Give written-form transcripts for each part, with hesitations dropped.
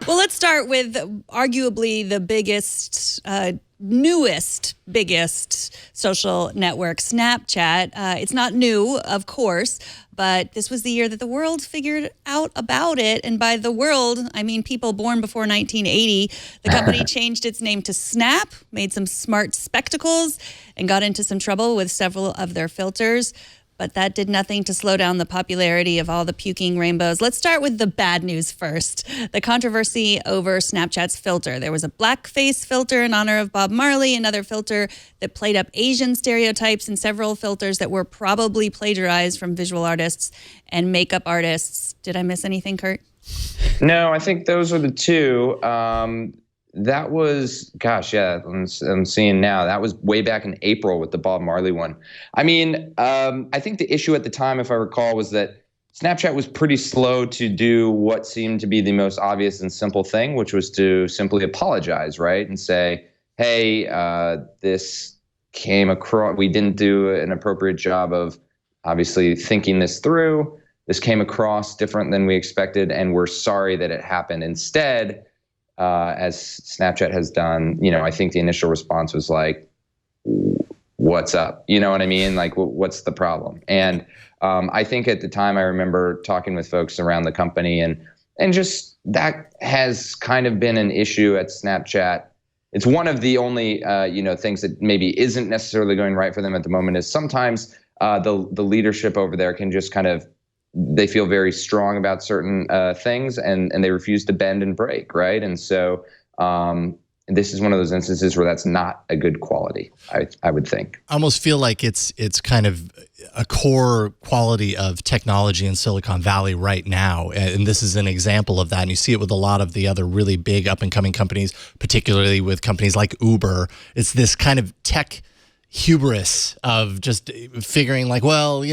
Well, let's start with arguably the biggest, biggest social network, Snapchat. It's not new, of course, but this was the year that the world figured out about it. And by the world, I mean people born before 1980. The company changed its name to Snap, made some smart spectacles, and got into some trouble with several of their filters. But that did nothing to slow down the popularity of all the puking rainbows. Let's start with the bad news first. The controversy over Snapchat's filter. There was a blackface filter in honor of Bob Marley, another filter that played up Asian stereotypes, and several filters that were probably plagiarized from visual artists and makeup artists. Did I miss anything, Kurt? No, I think those are the two. That was, gosh, yeah, I'm seeing now. That was way back in April with the Bob Marley one. I mean, I think the issue at the time, if I recall, was that Snapchat was pretty slow to do what seemed to be the most obvious and simple thing, which was to simply apologize, right? And say, hey, this came across, we didn't do an appropriate job of obviously thinking this through. This came across different than we expected, and we're sorry that it happened. Instead, as Snapchat has done, I think the initial response was like, what's up? You know what I mean? Like, what's the problem? And I think at the time I remember talking with folks around the company and just that has kind of been an issue at Snapchat. It's one of the only, things that maybe isn't necessarily going right for them at the moment is sometimes the leadership over there can just kind of, they feel very strong about certain things and they refuse to bend and break, right? And so this is one of those instances where that's not a good quality, I would think. I almost feel like it's kind of a core quality of technology in Silicon Valley right now. And this is an example of that. And you see it with a lot of the other really big up-and-coming companies, particularly with companies like Uber. It's this kind of tech hubris of just figuring like, well,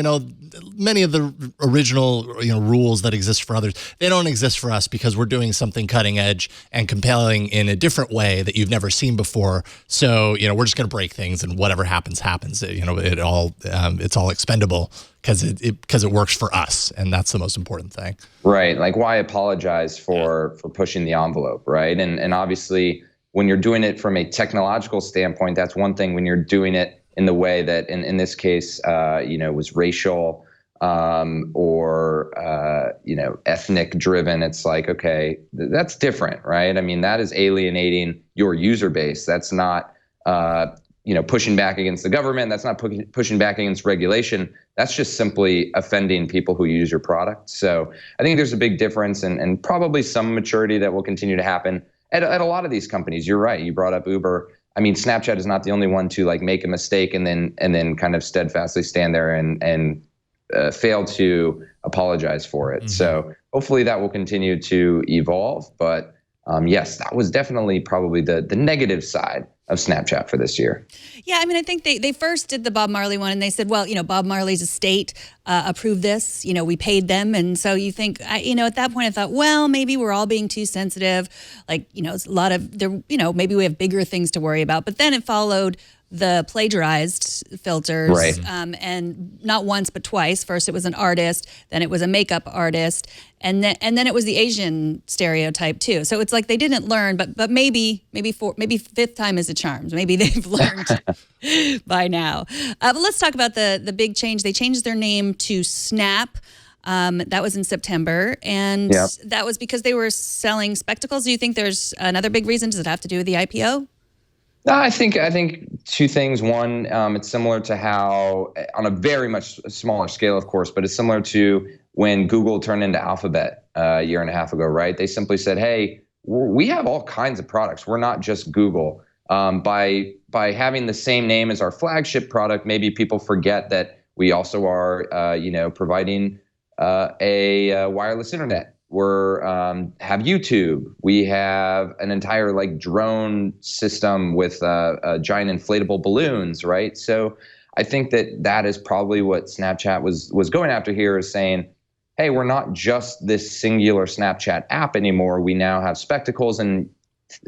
many of the original, rules that exist for others, they don't exist for us because we're doing something cutting edge and compelling in a different way that you've never seen before. So, we're just going to break things and whatever happens. It's all expendable because it works for us. And that's the most important thing. Right. Like why apologize for pushing the envelope, right? And obviously, when you're doing it from a technological standpoint, that's one thing. When you're doing it in the way that, in this case, was racial or ethnic driven, it's like, okay, that's different, right? I mean, that is alienating your user base. That's not, pushing back against the government. That's not pushing back against regulation. That's just simply offending people who use your product. So I think there's a big difference and probably some maturity that will continue to happen. At a lot of these companies. You're right. You brought up Uber. I mean, Snapchat is not the only one to like make a mistake and then kind of steadfastly stand there and fail to apologize for it. Mm-hmm. So hopefully that will continue to evolve. But yes, that was definitely probably the negative side of Snapchat for this year. Yeah, I mean, I think they first did the Bob Marley one and they said, well, Bob Marley's estate approved this, we paid them. And so you think, at that point I thought, well, maybe we're all being too sensitive. Like, it's a lot of, maybe we have bigger things to worry about. But then it followed the plagiarized filters, right. And not once but twice. First it was an artist, then it was a makeup artist, and then it was the Asian stereotype too. So it's like they didn't learn, but maybe fifth time is a charm. Maybe they've learned by now. But let's talk about the big change. They changed their name to Snap. That was in September, and that was because they were selling spectacles. Do you think there's another big reason? Does it have to do with the IPO? No, I think two things. One, it's similar to how, on a very much smaller scale, of course, but it's similar to when Google turned into Alphabet a year and a half ago, right? They simply said, hey, we have all kinds of products. We're not just Google. By having the same name as our flagship product, maybe people forget that we also are, providing a wireless internet. We're have YouTube. We have an entire drone system with giant inflatable balloons, right? So I think that is probably what Snapchat was going after here, is saying, hey, we're not just this singular Snapchat app anymore. We now have spectacles, and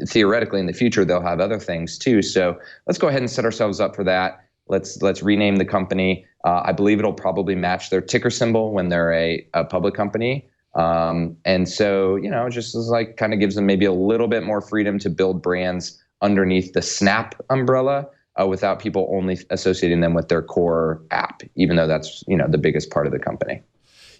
theoretically in the future they'll have other things too. So let's go ahead and set ourselves up for that. Let's rename the company. I believe it'll probably match their ticker symbol when they're a public company. And so, it just is like kind of gives them maybe a little bit more freedom to build brands underneath the Snap umbrella without people only associating them with their core app, even though that's, the biggest part of the company.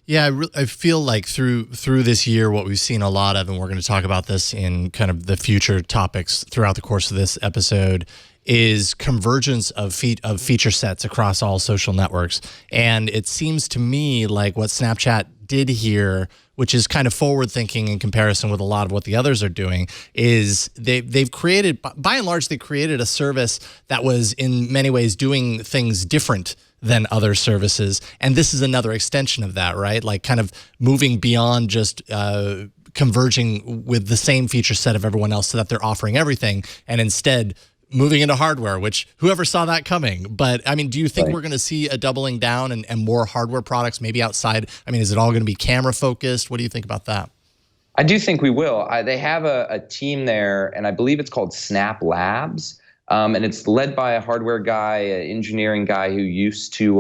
Yeah, I feel like through this year, what we've seen a lot of, and we're going to talk about this in kind of the future topics throughout the course of this episode, is convergence of feature sets across all social networks. And it seems to me like what Snapchat did here, which is kind of forward thinking in comparison with a lot of what the others are doing, is they've created, by and large, they created a service that was in many ways doing things different than other services. And this is another extension of that, right? Like kind of moving beyond just converging with the same feature set of everyone else so that they're offering everything, and instead moving into hardware, which whoever saw that coming. But I mean, do you think we're going to see a doubling down and more hardware products maybe outside? I mean, is it all going to be camera focused? What do you think about that? I do think we will. They have a team there, and I believe it's called Snap Labs. And it's led by a hardware guy, an engineering guy who used to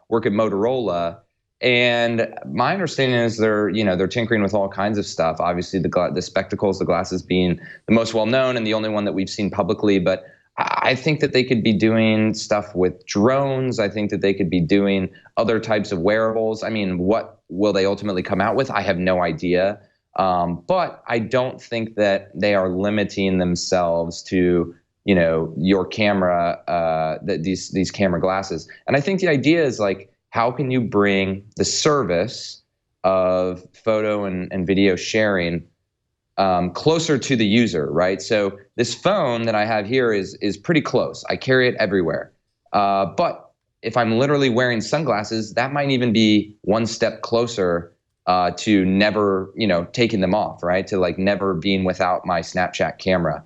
work at Motorola. And my understanding is they're tinkering with all kinds of stuff. Obviously, the spectacles, the glasses being the most well-known and the only one that we've seen publicly. But I think that they could be doing stuff with drones. I think that they could be doing other types of wearables. I mean, what will they ultimately come out with? I have no idea. But I don't think that they are limiting themselves to your camera, these camera glasses. And I think the idea is like, how can you bring the service of photo and video sharing closer to the user, right? So this phone that I have here is pretty close. I carry it everywhere. But if I'm literally wearing sunglasses, that might even be one step closer to never, taking them off, right? To like never being without my Snapchat camera.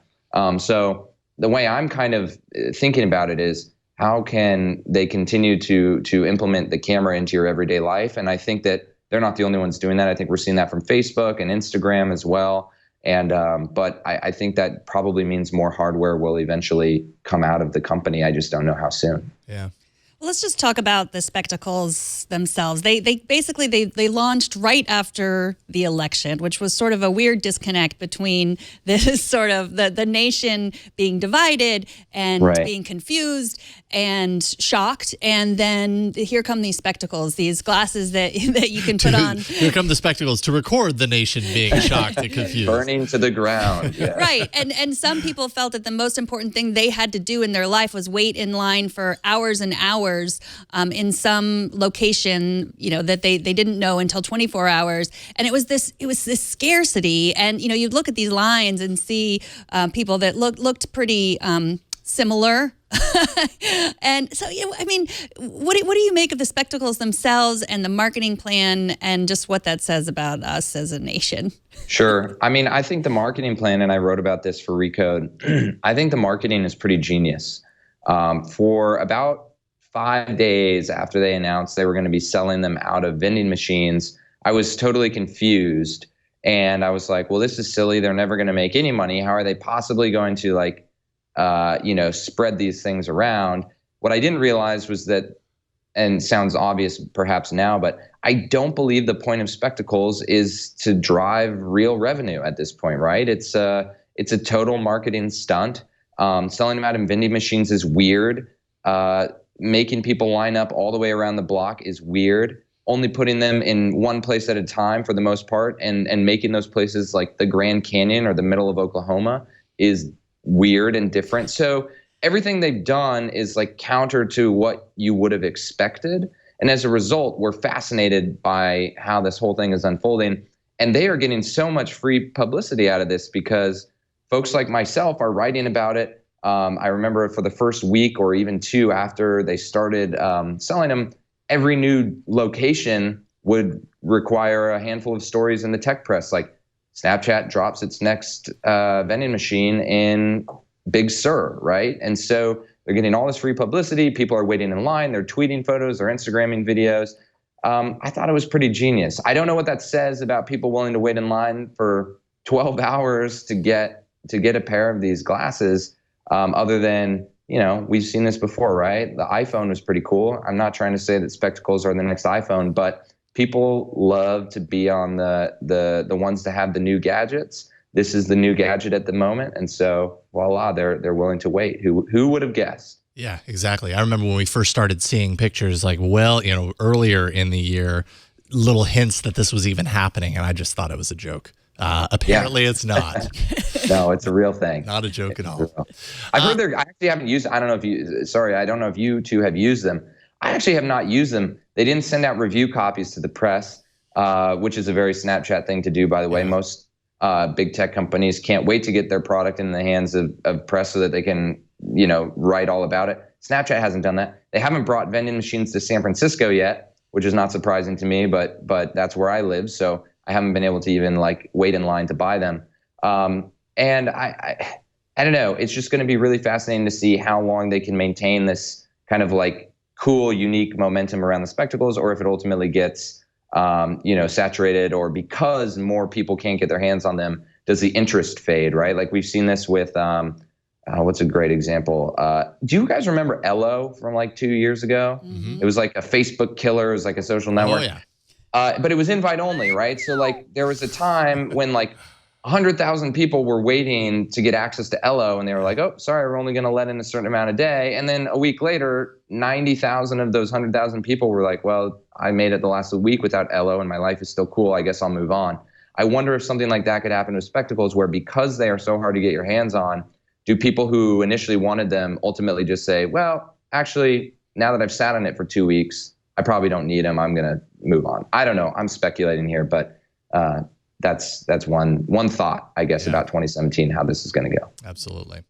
So the way I'm kind of thinking about it is, how can they continue to implement the camera into your everyday life? And I think that they're not the only ones doing that. I think we're seeing that from Facebook and Instagram as well. And but I think that probably means more hardware will eventually come out of the company. I just don't know how soon. Yeah. Well, let's just talk about the spectacles themselves. They basically launched right after the election, which was sort of a weird disconnect between this sort of the nation being divided and being confused and shocked, and then here come these spectacles, these glasses that you can put on. Here come the spectacles to record the nation being shocked and confused, burning to the ground. Yeah. Right, and some people felt that the most important thing they had to do in their life was wait in line for hours and hours in some location, that they didn't know until 24 hours, and it was this scarcity, and you'd look at these lines and see people that looked pretty similar. And so, I mean, what do you make of the spectacles themselves and the marketing plan and just what that says about us as a nation? Sure. I mean, I think the marketing plan, and I wrote about this for Recode, I think the marketing is pretty genius. For about 5 days after they announced they were going to be selling them out of vending machines, I was totally confused. And I was like, well, this is silly. They're never going to make any money. How are they possibly going to spread these things around? What I didn't realize was that, and sounds obvious perhaps now, but I don't believe the point of spectacles is to drive real revenue at this point, right? It's a total marketing stunt. Selling them out in vending machines is weird. Making people line up all the way around the block is weird. Only putting them in one place at a time for the most part, and making those places like the Grand Canyon or the middle of Oklahoma is weird and different. So everything they've done is like counter to what you would have expected. And as a result, we're fascinated by how this whole thing is unfolding. And they are getting so much free publicity out of this because folks like myself are writing about it. I remember for the first week or even two after they started selling them, every new location would require a handful of stories in the tech press, like Snapchat drops its next vending machine in Big Sur, right? And so they're getting all this free publicity. People are waiting in line. They're tweeting photos. They're Instagramming videos. I thought it was pretty genius. I don't know what that says about people willing to wait in line for 12 hours to get a pair of these glasses, other than, we've seen this before, right? The iPhone was pretty cool. I'm not trying to say that spectacles are the next iPhone, but people love to be on the ones to have the new gadgets. This is the new gadget at the moment, and so voila, they're willing to wait. Who would have guessed? Yeah, exactly. I remember when we first started seeing pictures, like, well, earlier in the year, little hints that this was even happening, and I just thought it was a joke. Apparently, it's not. No, it's a real thing. Not a joke at all. I've heard I actually haven't used. I don't know if you. Sorry, I don't know if you two have used them. I actually have not used them. They didn't send out review copies to the press, which is a very Snapchat thing to do, by the way. Most big tech companies can't wait to get their product in the hands of press so that they can, write all about it. Snapchat hasn't done that. They haven't brought vending machines to San Francisco yet, which is not surprising to me, but that's where I live, so I haven't been able to even wait in line to buy them. And I don't know. It's just going to be really fascinating to see how long they can maintain this kind of cool, unique momentum around the spectacles, or if it ultimately gets, saturated, or because more people can't get their hands on them, does the interest fade, right? Like we've seen this with, what's a great example? Do you guys remember Ello from 2 years ago? Mm-hmm. It was like a Facebook killer. It was like a social network. Oh, yeah. But it was invite only, right? So there was a time when 100,000 people were waiting to get access to Ello, and they were like, oh, sorry, we're only going to let in a certain amount a day. And then a week later, 90,000 of those 100,000 people were like, well, I made it the last week without Ello, and my life is still cool. I guess I'll move on. I wonder if something like that could happen with spectacles, where because they are so hard to get your hands on, do people who initially wanted them ultimately just say, well, actually, now that I've sat on it for 2 weeks, I probably don't need them. I'm going to move on. I don't know. I'm speculating here, but that's one thought, I guess, about 2017, how this is going to go. Absolutely.